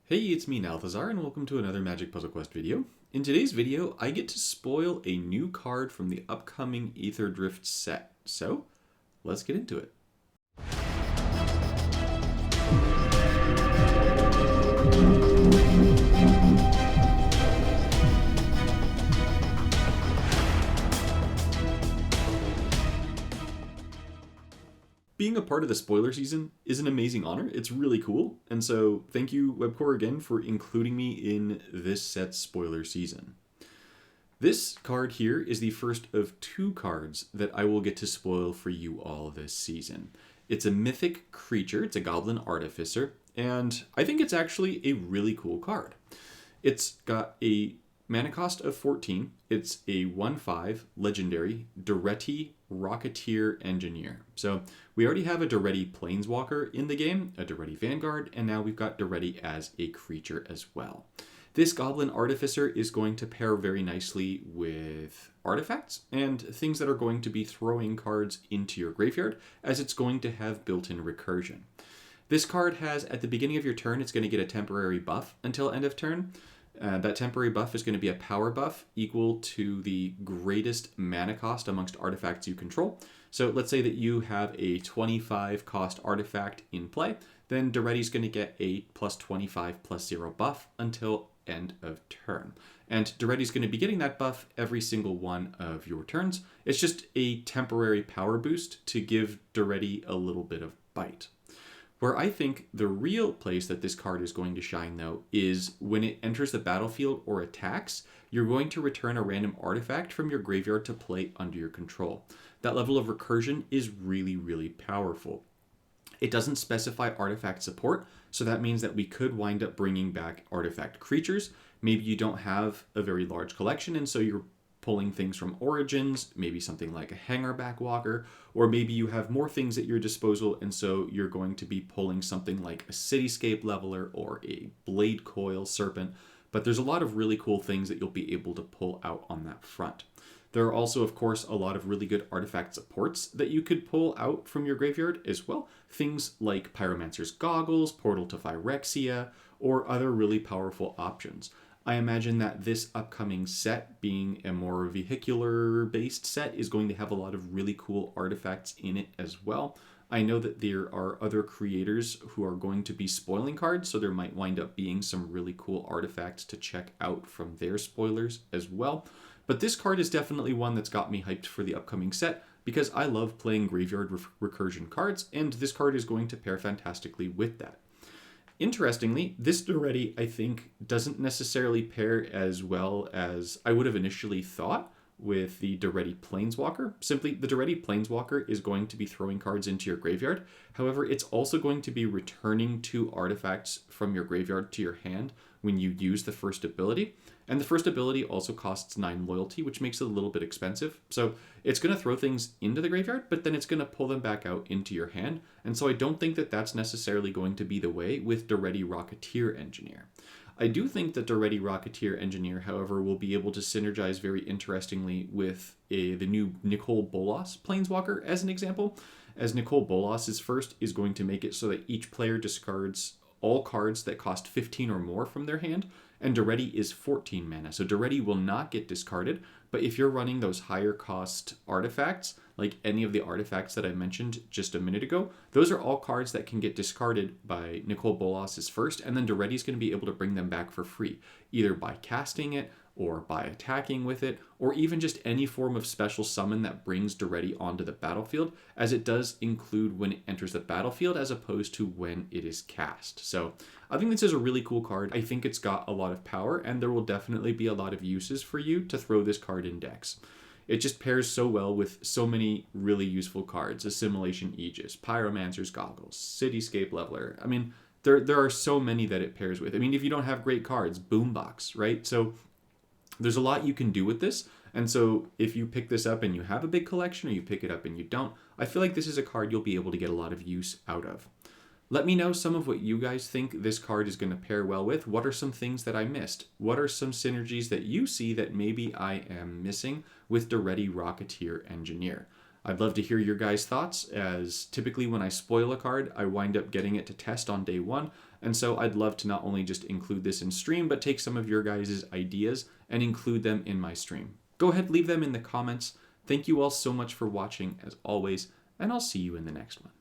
Hey, it's me, Nalthazar, and welcome to another Magic Puzzle Quest video. In today's video, I get to spoil a new card from the upcoming Aetherdrift set. So, let's get into it. Being a part of the spoiler season is an amazing honor. It's really cool. And so thank you, Webcore, again for including me in this set's spoiler season. This card here is the first of two cards that I will get to spoil for you all this season. It's a mythic creature, it's a goblin artificer, and I think it's actually a really cool card. It's got a mana cost of 14. It's a 1/5 legendary Daretti Rocketeer Engineer. So we already have a Daretti Planeswalker in the game, a Daretti Vanguard, and now we've got Daretti as a creature as well. This Goblin Artificer is going to pair very nicely with artifacts and things that are going to be throwing cards into your graveyard, as it's going to have built-in recursion. This card has, at the beginning of your turn, it's going to get a temporary buff until end of turn. That temporary buff is going to be a power buff equal to the greatest mana cost amongst artifacts you control. So let's say that you have a 25 cost artifact in play, then Daretti's going to get a plus 25 plus 0 buff until end of turn. And Daretti's going to be getting that buff every single one of your turns. It's just a temporary power boost to give Daretti a little bit of bite. Where I think the real place that this card is going to shine, though, is when it enters the battlefield or attacks, you're going to return a random artifact from your graveyard to play under your control. That level of recursion is really, really powerful. It doesn't specify artifact support, so that means that we could wind up bringing back artifact creatures. Maybe you don't have a very large collection, and so you're pulling things from Origins, maybe something like a Hangerback Walker, or maybe you have more things at your disposal, and so you're going to be pulling something like a Cityscape Leveler or a Blade Coil Serpent. But there's a lot of really cool things that you'll be able to pull out on that front. There are also, of course, a lot of really good artifact supports that you could pull out from your graveyard as well. Things like Pyromancer's Goggles, Portal to Phyrexia, or other really powerful options. I imagine that this upcoming set, being a more vehicular-based set, is going to have a lot of really cool artifacts in it as well. I know that there are other creators who are going to be spoiling cards, so there might wind up being some really cool artifacts to check out from their spoilers as well. But this card is definitely one that's got me hyped for the upcoming set, because I love playing graveyard recursion cards, and this card is going to pair fantastically with that. Interestingly, this Daretti, I think, doesn't necessarily pair as well as I would have initially thought with the Daretti Planeswalker. Simply, the Daretti Planeswalker is going to be throwing cards into your graveyard. However, it's also going to be returning 2 artifacts from your graveyard to your hand when you use the first ability. And the first ability also costs 9 loyalty, which makes it a little bit expensive. So it's going to throw things into the graveyard, but then it's going to pull them back out into your hand. And so I don't think that that's necessarily going to be the way with Daretti Rocketeer Engineer. I do think that Daretti Rocketeer Engineer, however, will be able to synergize very interestingly with the new Nicol Bolas Planeswalker as an example, as Nicol Bolas' first is going to make it so that each player discards all cards that cost 15 or more from their hand, and Daretti is 14 mana. So Daretti will not get discarded, but if you're running those higher cost artifacts, like any of the artifacts that I mentioned just a minute ago, those are all cards that can get discarded by Nicol Bolas' first, and then Daretti's going to be able to bring them back for free, either by casting it, or by attacking with it, or even just any form of special summon that brings Daretti onto the battlefield, as it does include when it enters the battlefield as opposed to when it is cast. So I think this is a really cool card. I think it's got a lot of power, and there will definitely be a lot of uses for you to throw this card in decks. It just pairs so well with so many really useful cards. Assimilation Aegis, Pyromancer's Goggles, Cityscape Leveler. I mean, there are so many that it pairs with. I mean, if you don't have great cards, Boombox, right? So there's a lot you can do with this, and so if you pick this up and you have a big collection, or you pick it up and you don't, I feel like this is a card you'll be able to get a lot of use out of. Let me know some of what you guys think this card is going to pair well with. What are some things that I missed? What are some synergies that you see that maybe I am missing with Daretti Rocketeer Engineer? I'd love to hear your guys' thoughts, as typically when I spoil a card, I wind up getting it to test on day one, And so I'd love to not only just include this in stream, but take some of your guys' ideas and include them in my stream. Go ahead, leave them in the comments. Thank you all so much for watching, as always, and I'll see you in the next one.